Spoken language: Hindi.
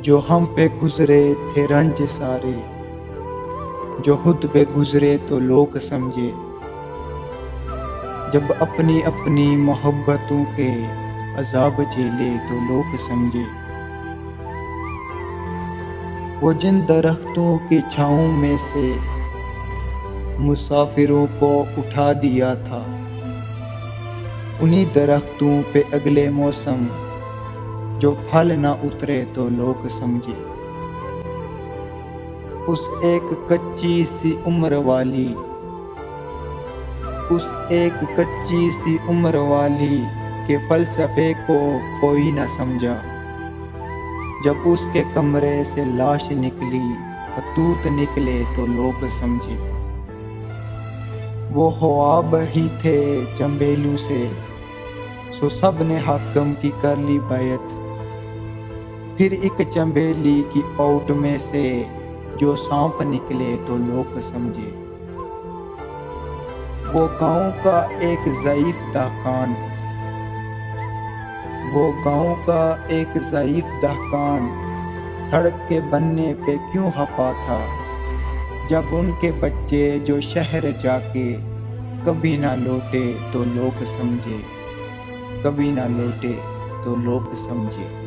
जो हम पे गुजरे थे रंज सारे, जो खुद पे गुजरे तो लोग समझे। जब अपनी अपनी मोहब्बतों के अजाब झेले तो लोग समझे। वो जिन दरख्तों की छाँव में से मुसाफिरों को उठा दिया था, उन्हीं दरख्तों पे अगले मौसम जो फल ना उतरे तो लोग समझे। उस एक कच्ची सी उम्र वाली, उस एक कच्ची सी उम्र वाली के फलसफे को कोई न समझा। जब उसके कमरे से लाश निकली, खतूत निकले तो लोग समझे। वो ख्वाब ही थे चंबेलू से, सो सब ने हाकम की कर ली बैत। फिर एक चंबेली की औट में से जो सांप निकले तो लोग समझे। वो गांव का एक ज़ईफ दहकान, वो गांव का एक ज़ईफ दहकान सड़क के बनने पे क्यों खफा था। जब उनके बच्चे जो शहर जाके कभी ना लौटे तो लोग समझे, कभी ना लौटे तो लोग समझे।